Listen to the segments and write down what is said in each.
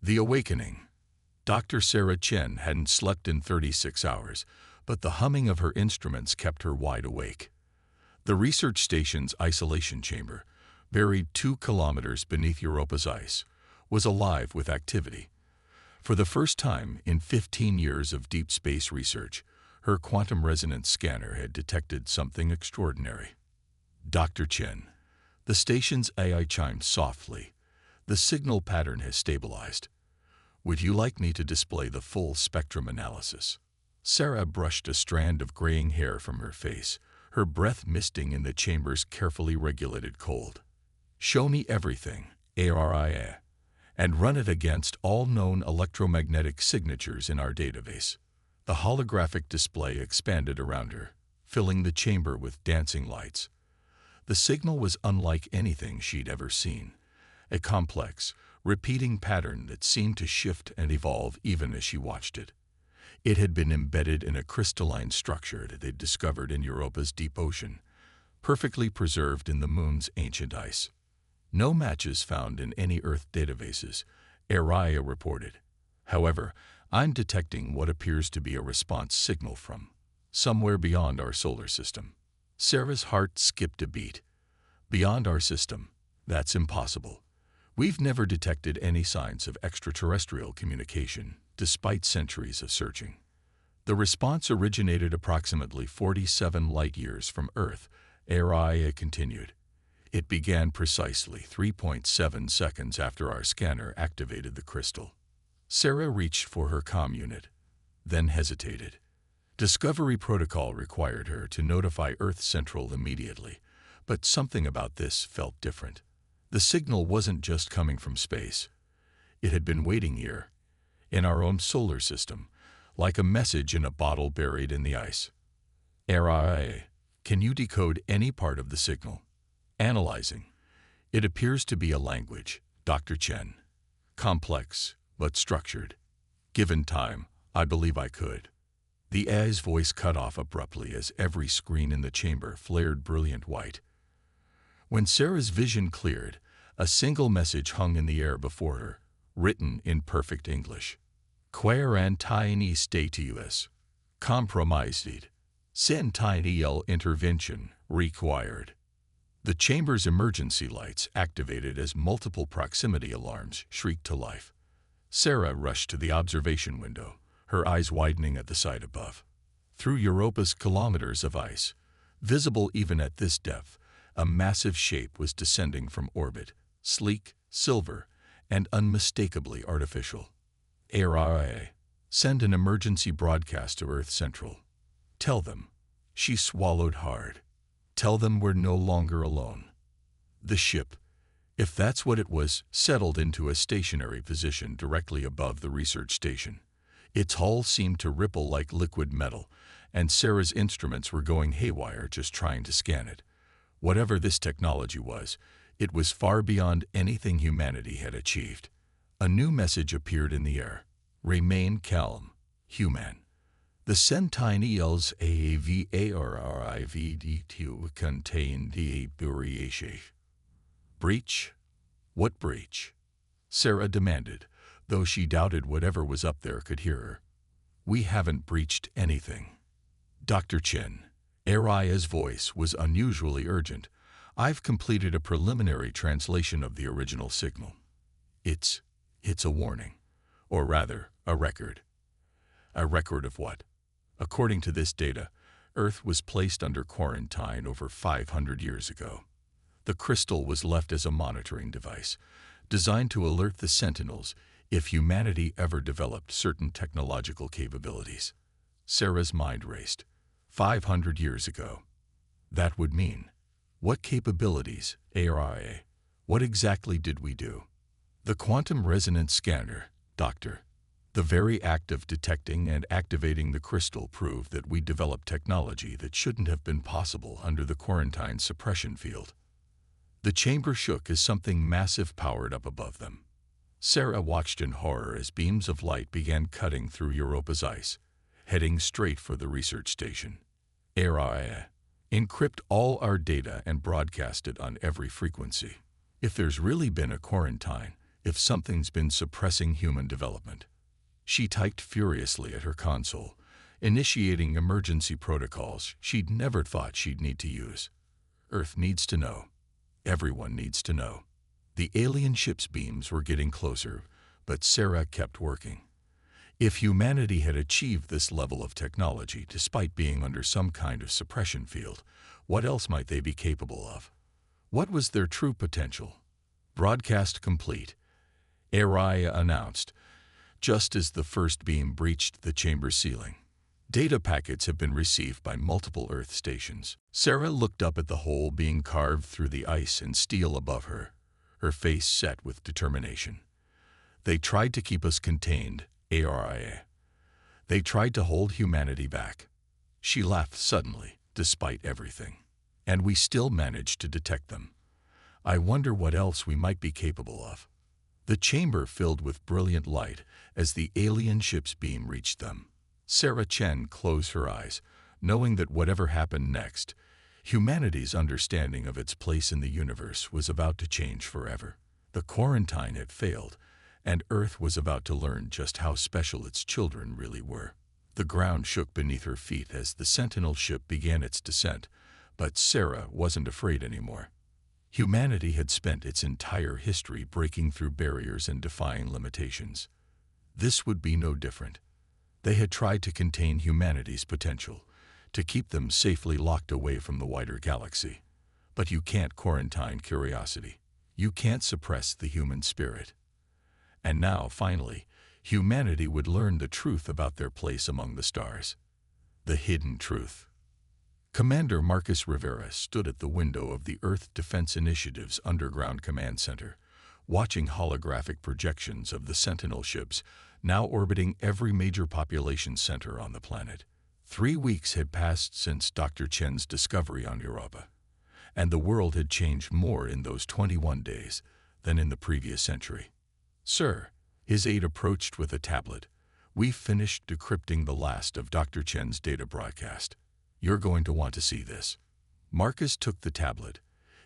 The Awakening. Dr. Sarah Chen hadn't slept in 36 hours, but the humming of her instruments kept her wide awake. The research station's isolation chamber, buried 2 kilometers beneath Europa's ice, was alive with activity. For the first time in 15 years of deep space research, her quantum resonance scanner had detected something extraordinary. Dr. Chen. The station's AI chimed softly. The signal pattern has stabilized. Would you like me to display the full spectrum analysis? Sarah brushed a strand of graying hair from her face, her breath misting in the chamber's carefully regulated cold. Show me everything, ARIA, and run it against all known electromagnetic signatures in our database. The holographic display expanded around her, filling the chamber with dancing lights. The signal was unlike anything she'd ever seen, a complex, repeating pattern that seemed to shift and evolve even as she watched it. It had been embedded in a crystalline structure that they'd discovered in Europa's deep ocean, perfectly preserved in the moon's ancient ice. No matches found in any Earth databases, Araya reported. However, I'm detecting what appears to be a response signal from somewhere beyond our solar system. Sarah's heart skipped a beat. Beyond our system? That's impossible. We've never detected any signs of extraterrestrial communication, despite centuries of searching. The response originated approximately 47 light-years from Earth, Araya continued. It began precisely 3.7 seconds after our scanner activated the crystal. Sarah reached for her comm unit, then hesitated. Discovery protocol required her to notify Earth Central immediately, but something about this felt different. The signal wasn't just coming from space. It had been waiting here, in our own solar system, like a message in a bottle buried in the ice. RIA, can you decode any part of the signal? Analyzing. It appears to be a language, Dr. Chen. Complex, but structured. Given time, I believe I could. The AI's voice cut off abruptly as every screen in the chamber flared brilliant white. When Sarah's vision cleared, a single message hung in the air before her, written in perfect English. Quarantine status. Compromised. Centennial intervention required. The chamber's emergency lights, activated as multiple proximity alarms, shrieked to life. Sarah rushed to the observation window, her eyes widening at the sight above. Through Europa's kilometers of ice, visible even at this depth, a massive shape was descending from orbit, sleek, silver, and unmistakably artificial. ARIA, send an emergency broadcast to Earth Central. Tell them. She swallowed hard. Tell them we're no longer alone. The ship, if that's what it was, settled into a stationary position directly above the research station. Its hull seemed to ripple like liquid metal, and Sarah's instruments were going haywire just trying to scan it. Whatever this technology was, it was far beyond anything humanity had achieved. A new message appeared in the air. Remain calm, human. The Centennial's AAVARRIVD2 contained the breach. Breach? What breach? Sarah demanded, though she doubted whatever was up there could hear her. We haven't breached anything. Dr. Chen. Aria's voice was unusually urgent. I've completed a preliminary translation of the original signal. It's a warning. Or rather, a record. A record of what? According to this data, Earth was placed under quarantine over 500 years ago. The crystal was left as a monitoring device, designed to alert the Sentinels if humanity ever developed certain technological capabilities. Sarah's mind raced. 500 years ago. That would mean, what capabilities, ARIA? What exactly did we do? The quantum resonance scanner, Doctor. The very act of detecting and activating the crystal proved that we developed technology that shouldn't have been possible under the quarantine suppression field. The chamber shook as something massive powered up above them. Sarah watched in horror as beams of light began cutting through Europa's ice, heading straight for the research station. ARIA. Encrypt all our data and broadcast it on every frequency. If there's really been a quarantine, if something's been suppressing human development. She typed furiously at her console, initiating emergency protocols she'd never thought she'd need to use. Earth needs to know. Everyone needs to know. The alien ship's beams were getting closer, but Sarah kept working. If humanity had achieved this level of technology despite being under some kind of suppression field, what else might they be capable of? What was their true potential? Broadcast complete, Araya announced, just as the first beam breached the chamber ceiling. Data packets have been received by multiple Earth stations. Sarah looked up at the hole being carved through the ice and steel above her, her face set with determination. They tried to keep us contained, Araya. They tried to hold humanity back. She laughed suddenly, despite everything. And we still managed to detect them. I wonder what else we might be capable of. The chamber filled with brilliant light as the alien ship's beam reached them. Sarah Chen closed her eyes, knowing that whatever happened next, humanity's understanding of its place in the universe was about to change forever. The quarantine had failed, and Earth was about to learn just how special its children really were. The ground shook beneath her feet as the Sentinel ship began its descent, but Sarah wasn't afraid anymore. Humanity had spent its entire history breaking through barriers and defying limitations. This would be no different. They had tried to contain humanity's potential, to keep them safely locked away from the wider galaxy. But you can't quarantine curiosity. You can't suppress the human spirit. And now, finally, humanity would learn the truth about their place among the stars. The hidden truth. Commander Marcus Rivera stood at the window of the Earth Defense Initiative's underground command center, watching holographic projections of the Sentinel ships now orbiting every major population center on the planet. 3 weeks had passed since Dr. Chen's discovery on Europa, and the world had changed more in those 21 days than in the previous century. Sir, his aide approached with a tablet. We've finished decrypting the last of Dr. Chen's data broadcast. You're going to want to see this. Marcus took the tablet,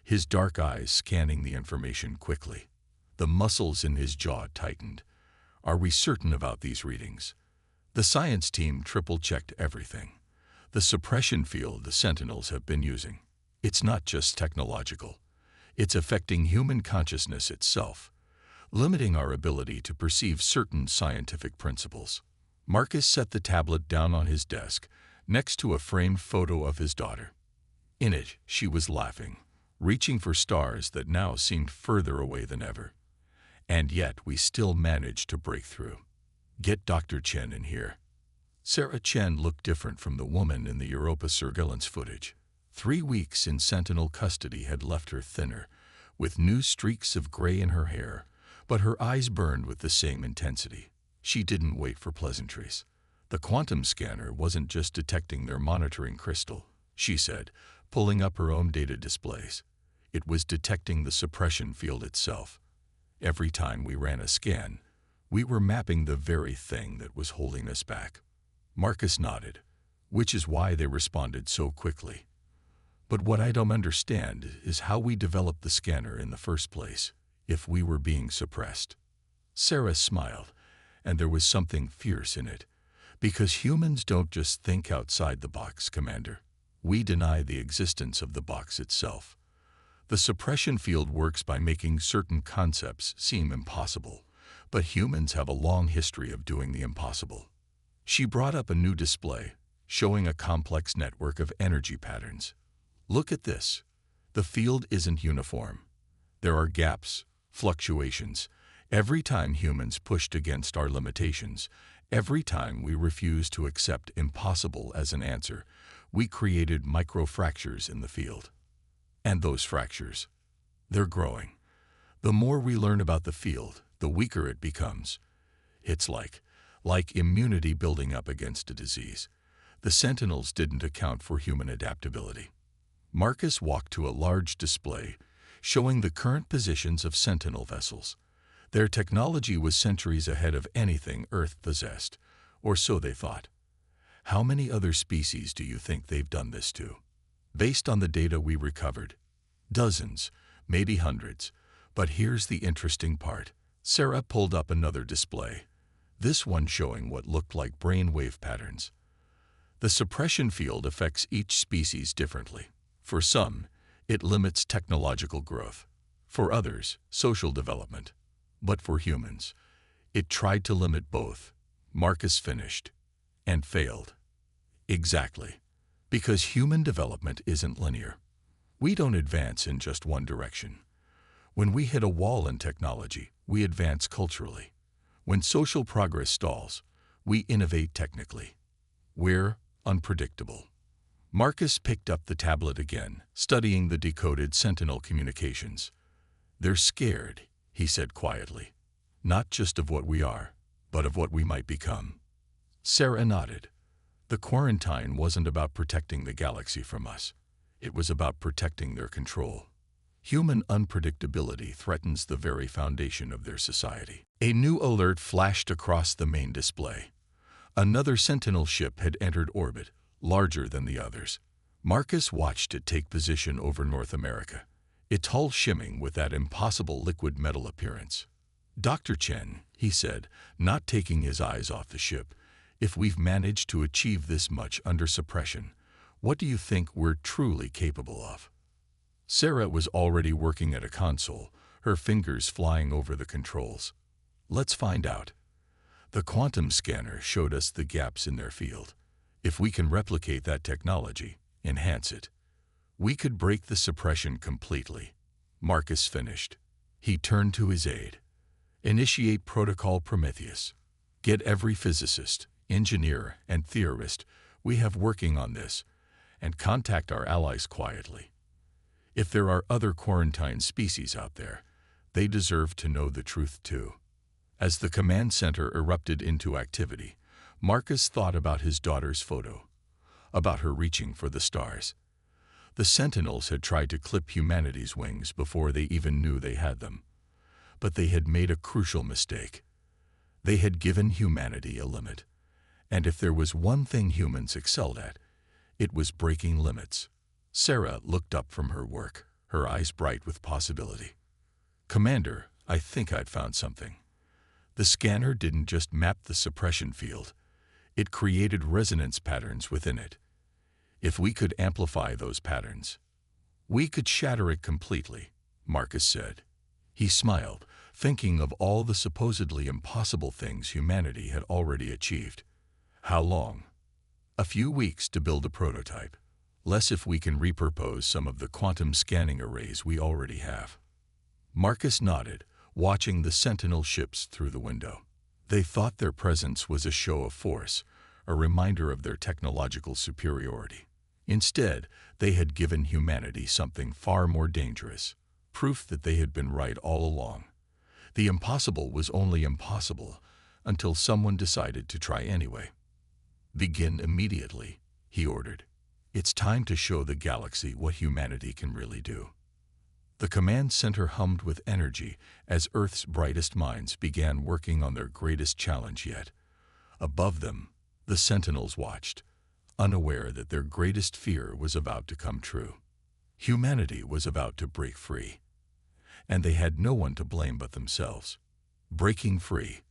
his dark eyes scanning the information quickly. The muscles in his jaw tightened. Are we certain about these readings? The science team triple-checked everything. The suppression field the Sentinels have been using. It's not just technological. It's affecting human consciousness itself, limiting our ability to perceive certain scientific principles. Marcus set the tablet down on his desk, next to a framed photo of his daughter. In it, she was laughing, reaching for stars that now seemed further away than ever. And yet we still managed to break through. Get Dr. Chen in here. Sarah Chen looked different from the woman in the Europa surveillance footage. 3 weeks in Sentinel custody had left her thinner, with new streaks of gray in her hair, but her eyes burned with the same intensity. She didn't wait for pleasantries. The quantum scanner wasn't just detecting their monitoring crystal, she said, pulling up her own data displays. It was detecting the suppression field itself. Every time we ran a scan, we were mapping the very thing that was holding us back. Marcus nodded, which is why they responded so quickly. But what I don't understand is how we developed the scanner in the first place, if we were being suppressed. Sarah smiled, and there was something fierce in it. Because humans don't just think outside the box, Commander. We deny the existence of the box itself. The suppression field works by making certain concepts seem impossible, but humans have a long history of doing the impossible. She brought up a new display, showing a complex network of energy patterns. Look at this. The field isn't uniform. There are gaps, fluctuations. Every time humans pushed against our limitations, every time we refused to accept impossible as an answer, we created microfractures in the field. And those fractures, they're growing. The more we learn about the field, the weaker it becomes. It's like immunity building up against a disease. The Sentinels didn't account for human adaptability. Marcus walked to a large display showing the current positions of Sentinel vessels. Their technology was centuries ahead of anything Earth possessed, or so they thought. How many other species do you think they've done this to? Based on the data we recovered, dozens, maybe hundreds. But here's the interesting part. Sarah pulled up another display, this one showing what looked like brainwave patterns. The suppression field affects each species differently. For some, it limits technological growth. For others, social development. But for humans, it tried to limit both. Marcus finished. And failed. Exactly. Because human development isn't linear. We don't advance in just one direction. When we hit a wall in technology, we advance culturally. When social progress stalls, we innovate technically. We're unpredictable. Marcus picked up the tablet again, studying the decoded Sentinel communications. They're scared, he said quietly. Not just of what we are, but of what we might become. Sarah nodded. The quarantine wasn't about protecting the galaxy from us. It was about protecting their control. Human unpredictability threatens the very foundation of their society. A new alert flashed across the main display. Another Sentinel ship had entered orbit, larger than the others. Marcus watched it take position over North America, its hull shimming with that impossible liquid metal appearance. "Dr. Chen," he said, not taking his eyes off the ship, "if we've managed to achieve this much under suppression, what do you think we're truly capable of?" Sarah was already working at a console, her fingers flying over the controls. "Let's find out." The quantum scanner showed us the gaps in their field. If we can replicate that technology, enhance it, we could break the suppression completely. Marcus finished. He turned to his aide. "Initiate Protocol Prometheus. Get every physicist, engineer, and theorist we have working on this, and contact our allies quietly. If there are other quarantine species out there, they deserve to know the truth too." As the command center erupted into activity, Marcus thought about his daughter's photo, about her reaching for the stars. The Sentinels had tried to clip humanity's wings before they even knew they had them. But they had made a crucial mistake. They had given humanity a limit. And if there was one thing humans excelled at, it was breaking limits. Sarah looked up from her work, her eyes bright with possibility. "Commander, I think I'd found something." The scanner didn't just map the suppression field. It created resonance patterns within it. If we could amplify those patterns, we could shatter it completely, Marcus said. He smiled, thinking of all the supposedly impossible things humanity had already achieved. How long? A few weeks to build a prototype. Less if we can repurpose some of the quantum scanning arrays we already have. Marcus nodded, watching the Sentinel ships through the window. They thought their presence was a show of force, a reminder of their technological superiority. Instead, they had given humanity something far more dangerous, proof that they had been right all along. The impossible was only impossible until someone decided to try anyway. "Begin immediately," he ordered. "It's time to show the galaxy what humanity can really do." The command center hummed with energy as Earth's brightest minds began working on their greatest challenge yet. Above them, the Sentinels watched, unaware that their greatest fear was about to come true. Humanity was about to break free. And they had no one to blame but themselves. Breaking free.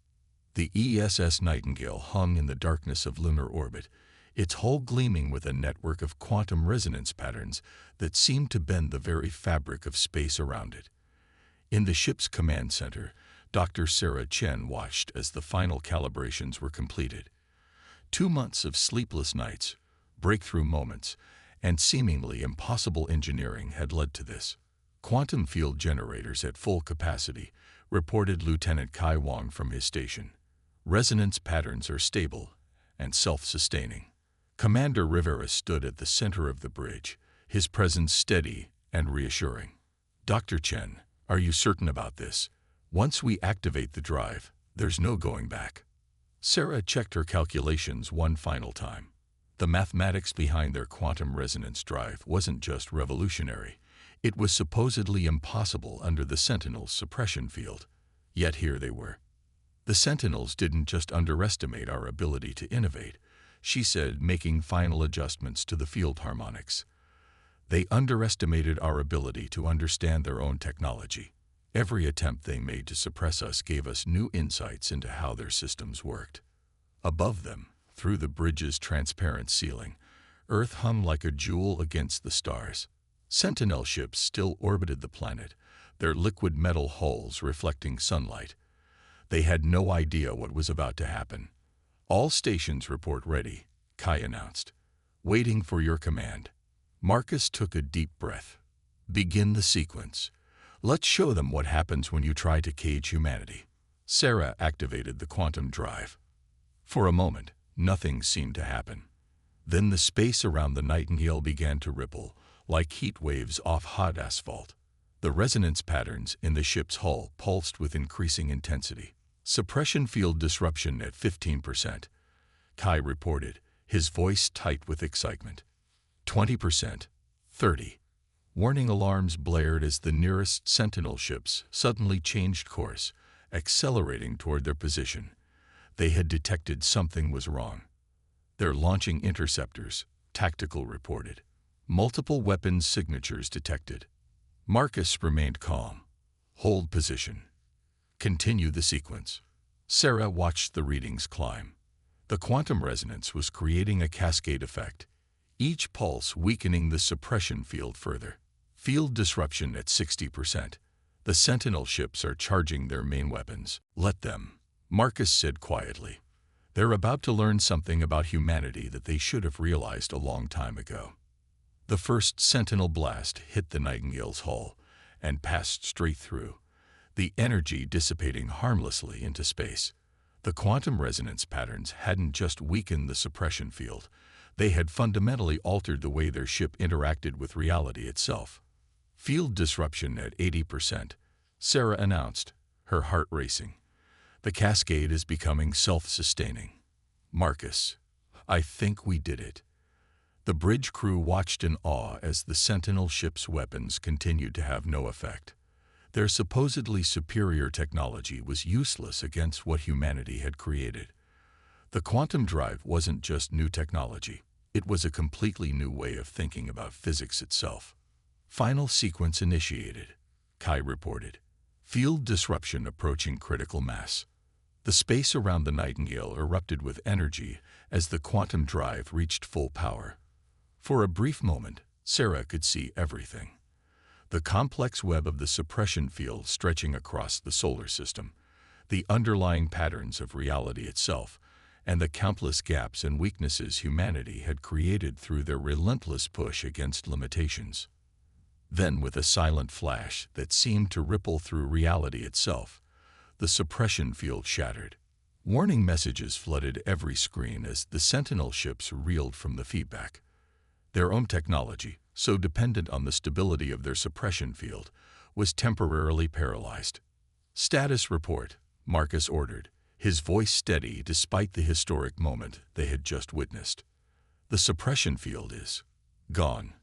The ESS Nightingale hung in the darkness of lunar orbit, its hull gleaming with a network of quantum resonance patterns that seemed to bend the very fabric of space around it. In the ship's command center, Dr. Sarah Chen watched as the final calibrations were completed. 2 months of sleepless nights, breakthrough moments, and seemingly impossible engineering had led to this. "Quantum field generators at full capacity," reported Lieutenant Kai Wang from his station. "Resonance patterns are stable and self-sustaining." Commander Rivera stood at the center of the bridge, his presence steady and reassuring. "Dr. Chen, are you certain about this? Once we activate the drive, there's no going back." Sarah checked her calculations one final time. The mathematics behind their quantum resonance drive wasn't just revolutionary. It was supposedly impossible under the Sentinel's suppression field. Yet here they were. "The Sentinels didn't just underestimate our ability to innovate," she said, making final adjustments to the field harmonics. "They underestimated our ability to understand their own technology. Every attempt they made to suppress us gave us new insights into how their systems worked. Above them, through the bridge's transparent ceiling, Earth hung like a jewel against the stars. Sentinel ships still orbited the planet, their liquid metal hulls reflecting sunlight. They had no idea what was about to happen. "All stations report ready," Kai announced. "Waiting for your command." Marcus took a deep breath. "Begin the sequence. Let's show them what happens when you try to cage humanity." Sarah activated the quantum drive. For a moment, nothing seemed to happen. Then the space around the Nightingale began to ripple, like heat waves off hot asphalt. The resonance patterns in the ship's hull pulsed with increasing intensity. "Suppression field disruption at 15%, Kai reported, his voice tight with excitement. 20%, 30%. Warning alarms blared as the nearest Sentinel ships suddenly changed course, accelerating toward their position. They had detected something was wrong. "They're launching interceptors," Tactical reported. "Multiple weapons signatures detected." Marcus remained calm. "Hold position. Continue the sequence." Sarah watched the readings climb. The quantum resonance was creating a cascade effect, each pulse weakening the suppression field further. "Field disruption at 60%. The Sentinel ships are charging their main weapons. Let them," Marcus said quietly. "They're about to learn something about humanity that they should have realized a long time ago." The first Sentinel blast hit the Nightingale's hull and passed straight through, the energy dissipating harmlessly into space. The quantum resonance patterns hadn't just weakened the suppression field, they had fundamentally altered the way their ship interacted with reality itself. "Field disruption at 80%, Sarah announced, her heart racing. "The cascade is becoming self-sustaining." "Marcus, I think we did it." The bridge crew watched in awe as the Sentinel ship's weapons continued to have no effect. Their supposedly superior technology was useless against what humanity had created. The quantum drive wasn't just new technology, it was a completely new way of thinking about physics itself. "Final sequence initiated," Kai reported. "Field disruption approaching critical mass." The space around the Nightingale erupted with energy as the quantum drive reached full power. For a brief moment, Sarah could see everything. The complex web of the suppression field stretching across the solar system, the underlying patterns of reality itself, and the countless gaps and weaknesses humanity had created through their relentless push against limitations. Then, with a silent flash that seemed to ripple through reality itself, the suppression field shattered. Warning messages flooded every screen as the Sentinel ships reeled from the feedback. Their own technology, so dependent on the stability of their suppression field, was temporarily paralyzed. "Status report," Marcus ordered, his voice steady despite the historic moment they had just witnessed. "The suppression field is gone,"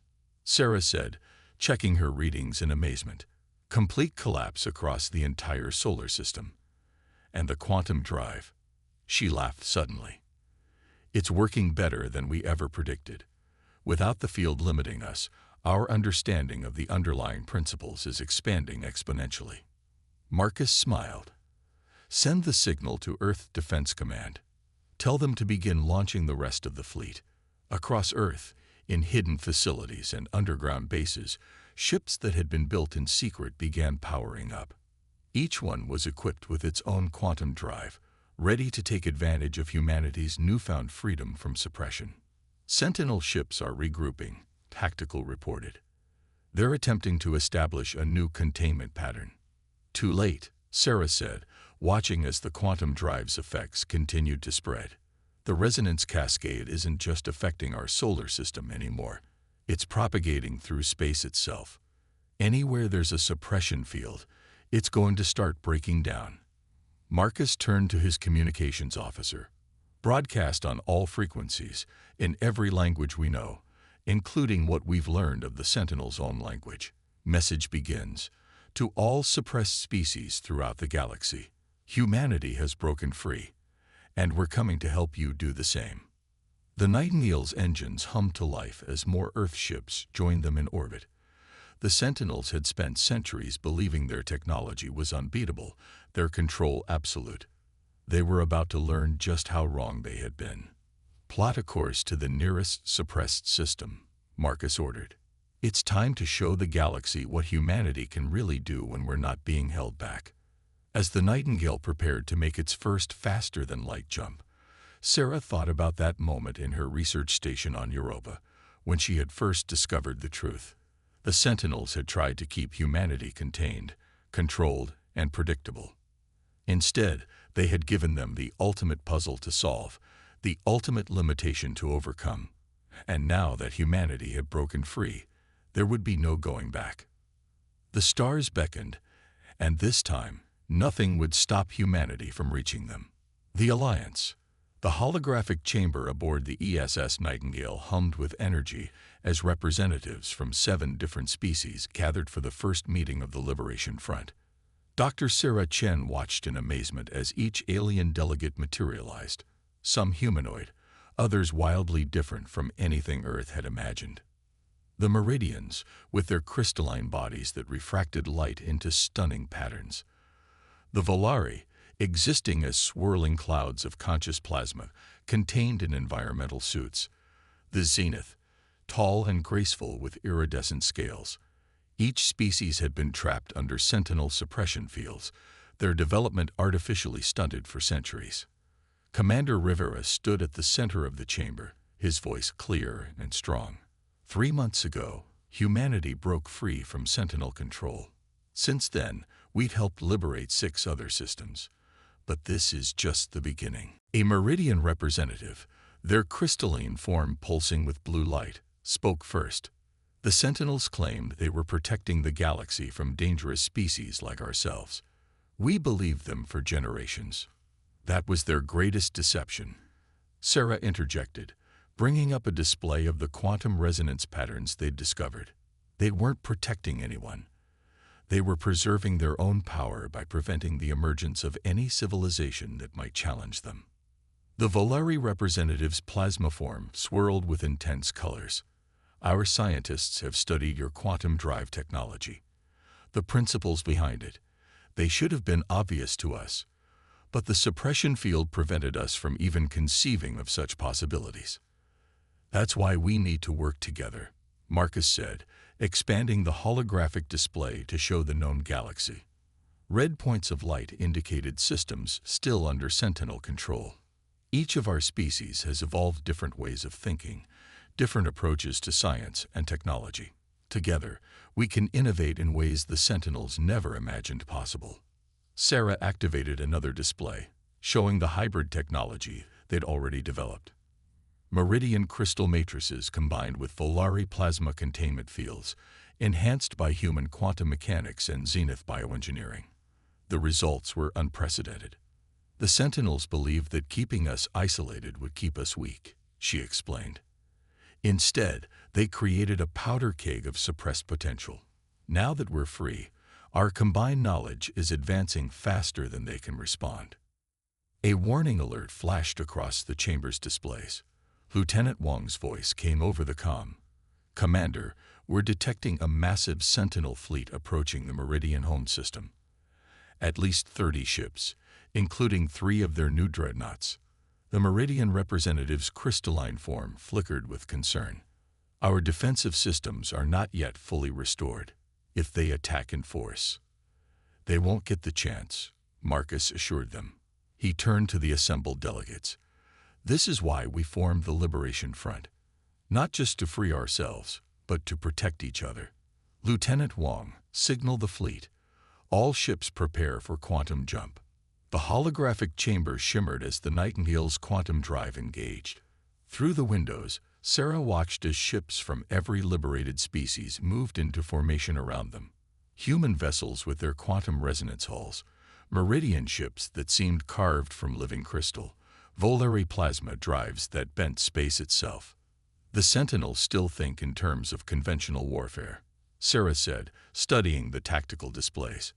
Sarah said, checking her readings in amazement. "Complete collapse across the entire solar system." "And the quantum drive," she laughed suddenly. "It's working better than we ever predicted. Without the field limiting us, our understanding of the underlying principles is expanding exponentially." Marcus smiled. "Send the signal to Earth Defense Command. Tell them to begin launching the rest of the fleet. Across Earth, in hidden facilities and underground bases, ships that had been built in secret began powering up. Each one was equipped with its own quantum drive, ready to take advantage of humanity's newfound freedom from suppression. "Sentinel ships are regrouping," Tactical reported. "They're attempting to establish a new containment pattern." "Too late," Sarah said, watching as the quantum drive's effects continued to spread. "The resonance cascade isn't just affecting our solar system anymore. It's propagating through space itself. Anywhere there's a suppression field, it's going to start breaking down." Marcus turned to his communications officer. "Broadcast on all frequencies, in every language we know, including what we've learned of the Sentinel's own language. Message begins. To all suppressed species throughout the galaxy, humanity has broken free, and we're coming to help you do the same." The Nightingale's engines hummed to life as more Earth ships joined them in orbit. The Sentinels had spent centuries believing their technology was unbeatable, their control absolute. They were about to learn just how wrong they had been. "Plot a course to the nearest suppressed system," Marcus ordered. "It's time to show the galaxy what humanity can really do when we're not being held back." As the Nightingale prepared to make its first faster-than-light jump, Sarah thought about that moment in her research station on Europa, when she had first discovered the truth. The Sentinels had tried to keep humanity contained, controlled, and predictable. Instead, they had given them the ultimate puzzle to solve, the ultimate limitation to overcome. And now that humanity had broken free, there would be no going back. The stars beckoned, and this time, nothing would stop humanity from reaching them. The Alliance. The holographic chamber aboard the ESS Nightingale hummed with energy as representatives from 7 different species gathered for the first meeting of the Liberation Front. Dr. Sarah Chen watched in amazement as each alien delegate materialized, some humanoid, others wildly different from anything Earth had imagined. The Meridians, with their crystalline bodies that refracted light into stunning patterns. The Volari, existing as swirling clouds of conscious plasma contained in environmental suits. The Zenith, tall and graceful with iridescent scales. Each species had been trapped under sentinel suppression fields, their development artificially stunted for centuries. Commander Rivera stood at the center of the chamber, his voice clear and strong. 3 months ago, humanity broke free from sentinel control. Since then, we've helped liberate 6 other systems. But this is just the beginning. A Meridian representative, their crystalline form pulsing with blue light, spoke first. The Sentinels claimed they were protecting the galaxy from dangerous species like ourselves. We believed them for generations. That was their greatest deception. Sarah interjected, bringing up a display of the quantum resonance patterns they'd discovered. They weren't protecting anyone. They were preserving their own power by preventing the emergence of any civilization that might challenge them. The Volari representative's plasma form swirled with intense colors. "Our scientists have studied your quantum drive technology. The principles behind it. They should have been obvious to us, but the suppression field prevented us from even conceiving of such possibilities. That's why we need to work together," Marcus said, expanding the holographic display to show the known galaxy. Red points of light indicated systems still under Sentinel control. Each of our species has evolved different ways of thinking, different approaches to science and technology. Together, we can innovate in ways the Sentinels never imagined possible. Sarah activated another display, showing the hybrid technology they'd already developed. Meridian crystal matrices combined with Volari plasma containment fields, enhanced by human quantum mechanics and Zenith bioengineering. The results were unprecedented. "The Sentinels believed that keeping us isolated would keep us weak," she explained. "Instead, they created a powder keg of suppressed potential. Now that we're free, our combined knowledge is advancing faster than they can respond." A warning alert flashed across the chamber's displays. Lieutenant Wang's voice came over the comm. "Commander, we're detecting a massive Sentinel fleet approaching the Meridian home system. At least 30 ships, including 3 of their new dreadnoughts." The Meridian representative's crystalline form flickered with concern. "Our defensive systems are not yet fully restored. If they attack in force, they won't get the chance," Marcus assured them. He turned to the assembled delegates. "This is why we formed the Liberation Front. Not just to free ourselves, but to protect each other. Lieutenant Wang, signal the fleet. All ships prepare for quantum jump." The holographic chamber shimmered as the Nightingale's quantum drive engaged. Through the windows, Sarah watched as ships from every liberated species moved into formation around them. Human vessels with their quantum resonance hulls, Meridian ships that seemed carved from living crystal, Volari plasma drives that bent space itself. "The Sentinels still think in terms of conventional warfare," Sarah said, studying the tactical displays.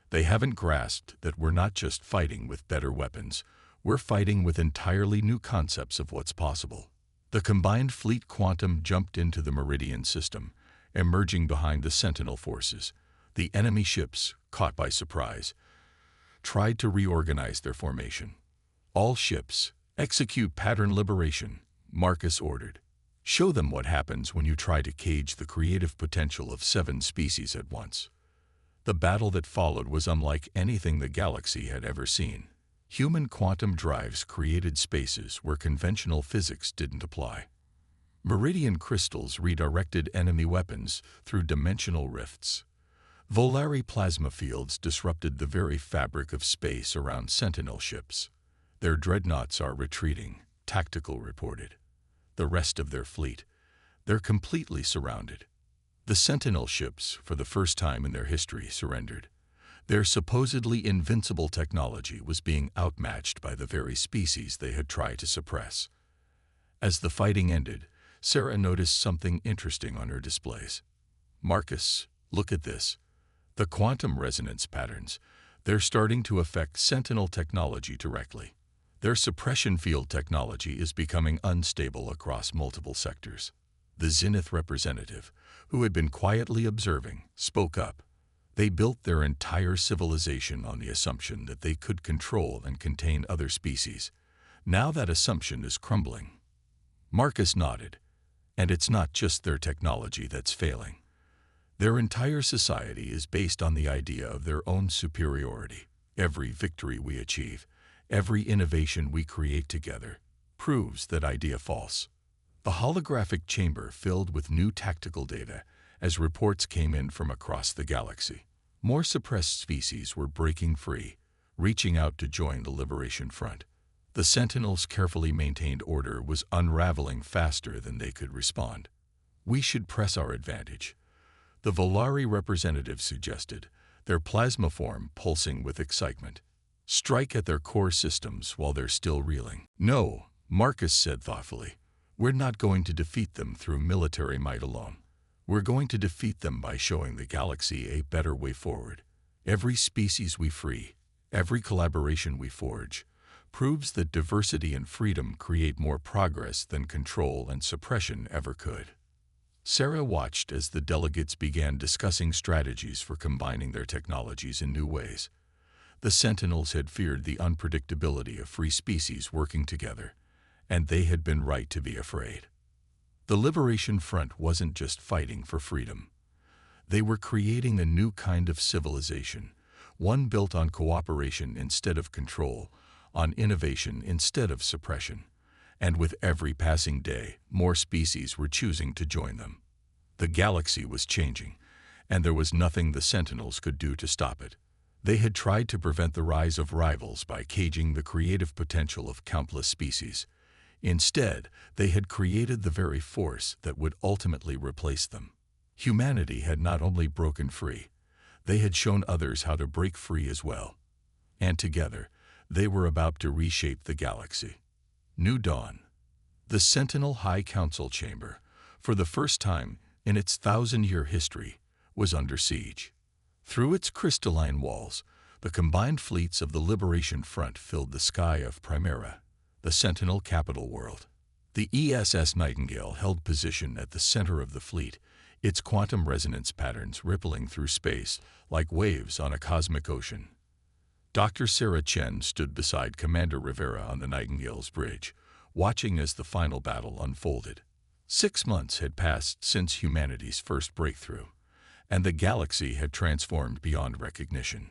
"They haven't grasped that we're not just fighting with better weapons, we're fighting with entirely new concepts of what's possible." The combined fleet quantum jumped into the Meridian system, emerging behind the Sentinel forces. The enemy ships, caught by surprise, tried to reorganize their formation. All ships, execute pattern liberation, Marcus ordered. Show them what happens when you try to cage the creative potential of 7 species at once. The battle that followed was unlike anything the galaxy had ever seen. Human quantum drives created spaces where conventional physics didn't apply. Meridian crystals redirected enemy weapons through dimensional rifts. Volari plasma fields disrupted the very fabric of space around Sentinel ships. Their dreadnoughts are retreating, Tactical reported. The rest of their fleet, they're completely surrounded. The Sentinel ships, for the first time in their history, surrendered. Their supposedly invincible technology was being outmatched by the very species they had tried to suppress. As the fighting ended, Sarah noticed something interesting on her displays. Marcus, look at this. The quantum resonance patterns, they're starting to affect Sentinel technology directly. Their suppression field technology is becoming unstable across multiple sectors. The Zenith representative, who had been quietly observing, spoke up. They built their entire civilization on the assumption that they could control and contain other species. Now that assumption is crumbling. Marcus nodded. And it's not just their technology that's failing. Their entire society is based on the idea of their own superiority. Every victory we achieve, every innovation we create together, proves that idea false. The holographic chamber filled with new tactical data as reports came in from across the galaxy. More suppressed species were breaking free, reaching out to join the Liberation Front. The Sentinels' carefully maintained order was unraveling faster than they could respond. We should press our advantage, the Volari representative suggested, their plasma form pulsing with excitement. Strike at their core systems while they're still reeling. No, Marcus said thoughtfully. We're not going to defeat them through military might alone. We're going to defeat them by showing the galaxy a better way forward. Every species we free, every collaboration we forge, proves that diversity and freedom create more progress than control and suppression ever could. Sarah watched as the delegates began discussing strategies for combining their technologies in new ways. The Sentinels had feared the unpredictability of free species working together, and they had been right to be afraid. The Liberation Front wasn't just fighting for freedom. They were creating a new kind of civilization, one built on cooperation instead of control, on innovation instead of suppression. And with every passing day, more species were choosing to join them. The galaxy was changing, and there was nothing the Sentinels could do to stop it. They had tried to prevent the rise of rivals by caging the creative potential of countless species. Instead, they had created the very force that would ultimately replace them. Humanity had not only broken free, they had shown others how to break free as well. And together, they were about to reshape the galaxy. New dawn. The Sentinel High Council chamber, for the first time in its 1,000-year history, was under siege. Through its crystalline walls, the combined fleets of the Liberation Front filled the sky of Primera, the Sentinel capital world. The ESS Nightingale held position at the center of the fleet, its quantum resonance patterns rippling through space like waves on a cosmic ocean. Dr. Sarah Chen stood beside Commander Rivera on the Nightingale's bridge, watching as the final battle unfolded. 6 months had passed since humanity's first breakthrough, and the galaxy had transformed beyond recognition.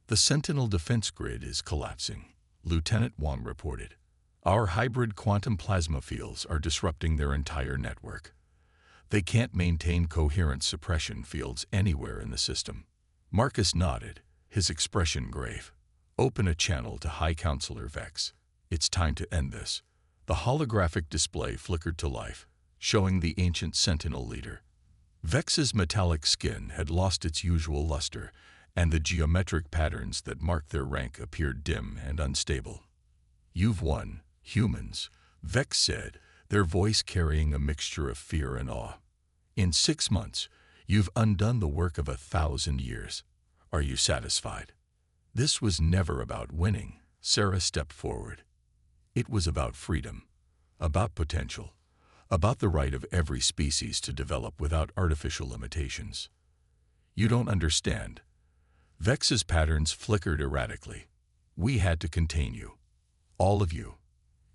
The Sentinel defense grid is collapsing, Lieutenant Wang reported. Our hybrid quantum plasma fields are disrupting their entire network. They can't maintain coherent suppression fields anywhere in the system. Marcus nodded, his expression grave. Open a channel to High Counselor Vex. It's time to end this. The holographic display flickered to life, showing the ancient Sentinel leader. Vex's metallic skin had lost its usual luster, and the geometric patterns that marked their rank appeared dim and unstable. You've won, humans, Vex said, their voice carrying a mixture of fear and awe. In 6 months, you've undone the work of 1,000 years. Are you satisfied? This was never about winning, Sarah stepped forward. It was about freedom, about potential, about the right of every species to develop without artificial limitations. You don't understand. Vex's patterns flickered erratically. We had to contain you. All of you.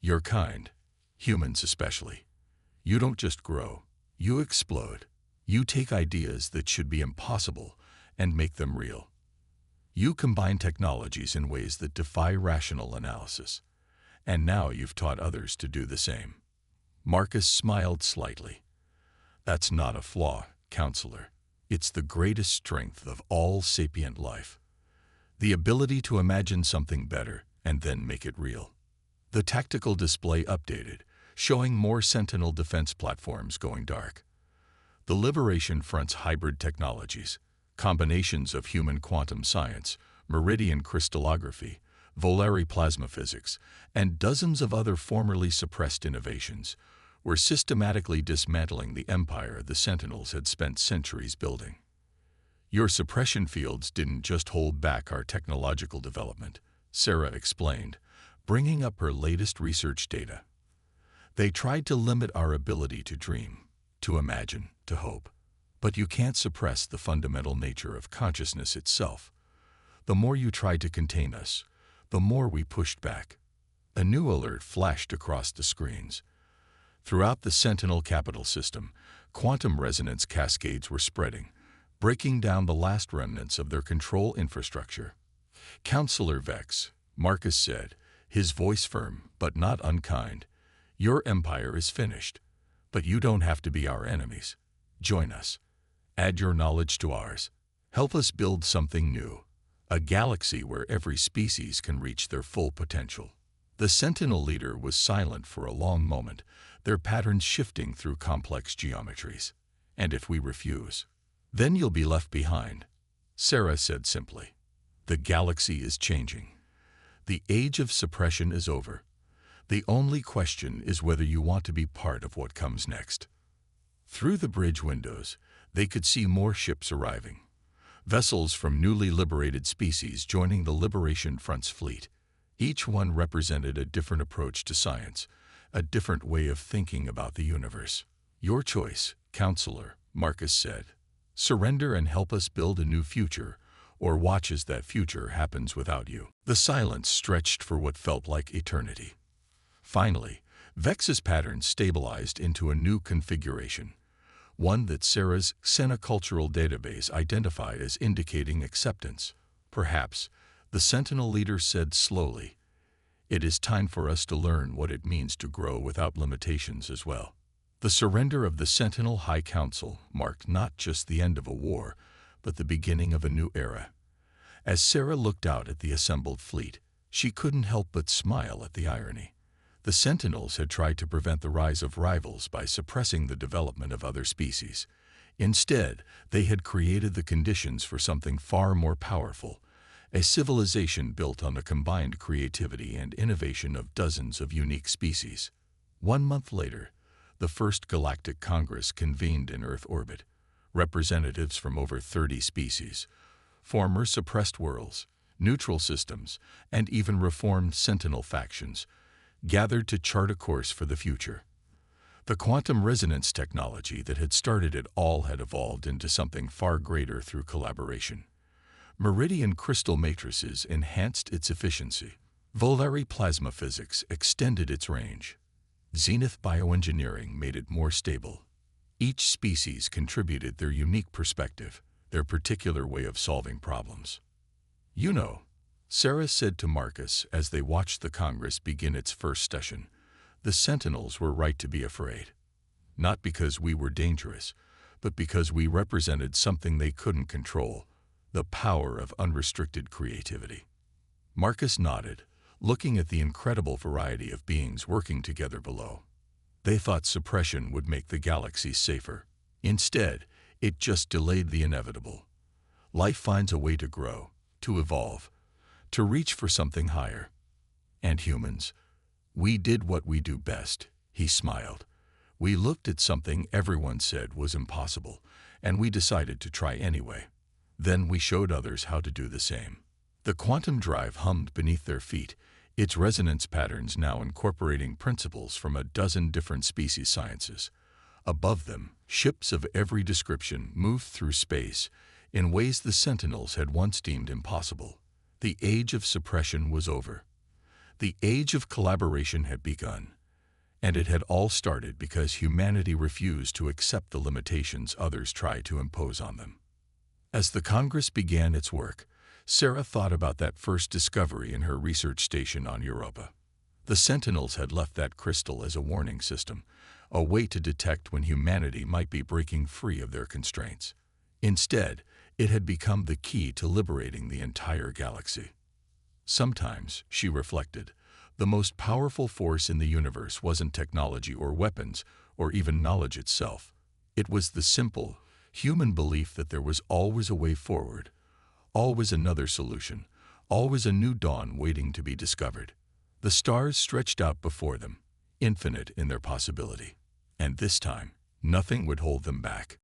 Your kind. Humans especially. You don't just grow. You explode. You take ideas that should be impossible and make them real. You combine technologies in ways that defy rational analysis. And now you've taught others to do the same. Marcus smiled slightly. That's not a flaw, counselor. It's the greatest strength of all sapient life. The ability to imagine something better and then make it real. The tactical display updated, showing more Sentinel defense platforms going dark. The Liberation Front's hybrid technologies, combinations of human quantum science, meridian crystallography, Volare plasma physics, and dozens of other formerly suppressed innovations, were systematically dismantling the empire the Sentinels had spent centuries building. Your suppression fields didn't just hold back our technological development, Sarah explained, bringing up her latest research data. They tried to limit our ability to dream, to imagine, to hope. But you can't suppress the fundamental nature of consciousness itself. The more you tried to contain us, the more we pushed back. A new alert flashed across the screens. Throughout the Sentinel capital system, quantum resonance cascades were spreading, breaking down the last remnants of their control infrastructure. Counselor Vex, Marcus said, his voice firm but not unkind, your empire is finished, but you don't have to be our enemies. Join us. Add your knowledge to ours. Help us build something new. A galaxy where every species can reach their full potential. The Sentinel leader was silent for a long moment, their patterns shifting through complex geometries. And if we refuse, then you'll be left behind, Sarah said simply. The galaxy is changing. The age of suppression is over. The only question is whether you want to be part of what comes next. Through the bridge windows, they could see more ships arriving. Vessels from newly liberated species joining the Liberation Front's fleet. Each one represented a different approach to science, a different way of thinking about the universe. Your choice, counselor, Marcus said. Surrender and help us build a new future, or watch as that future happens without you. The silence stretched for what felt like eternity. Finally, Vex's pattern stabilized into a new configuration, one that Sarah's xenocultural database identified as indicating acceptance. Perhaps, the Sentinel leader said slowly, it is time for us to learn what it means to grow without limitations as well. The surrender of the Sentinel High Council marked not just the end of a war, but the beginning of a new era. As Sarah looked out at the assembled fleet, she couldn't help but smile at the irony. The Sentinels had tried to prevent the rise of rivals by suppressing the development of other species. Instead, they had created the conditions for something far more powerful, a civilization built on the combined creativity and innovation of dozens of unique species. 1 month later, the first Galactic Congress convened in Earth orbit. Representatives from over 30 species, former suppressed worlds, neutral systems, and even reformed Sentinel factions, gathered to chart a course for the future. The quantum resonance technology that had started it all had evolved into something far greater through collaboration. Meridian crystal matrices enhanced its efficiency. Volare plasma physics extended its range. Zenith bioengineering made it more stable. Each species contributed their unique perspective, their particular way of solving problems. You know, Sarah said to Marcus as they watched the Congress begin its first session, the Sentinels were right to be afraid. Not because we were dangerous, but because we represented something they couldn't control, the power of unrestricted creativity. Marcus nodded, looking at the incredible variety of beings working together below. They thought suppression would make the galaxy safer. Instead, it just delayed the inevitable. Life finds a way to grow, to evolve, to reach for something higher. And humans, we did what we do best, he smiled. We looked at something everyone said was impossible, and we decided to try anyway. Then we showed others how to do the same. The quantum drive hummed beneath their feet, its resonance patterns now incorporating principles from a dozen different species sciences. Above them, ships of every description moved through space in ways the Sentinels had once deemed impossible. The age of suppression was over. The age of collaboration had begun, and it had all started because humanity refused to accept the limitations others tried to impose on them. As the Congress began its work, Sarah thought about that first discovery in her research station on Europa. The Sentinels had left that crystal as a warning system, a way to detect when humanity might be breaking free of their constraints. Instead, it had become the key to liberating the entire galaxy. Sometimes, she reflected, the most powerful force in the universe wasn't technology or weapons, or even knowledge itself. It was the simple, human belief that there was always a way forward, always another solution, always a new dawn waiting to be discovered. The stars stretched out before them, infinite in their possibility. And this time, nothing would hold them back.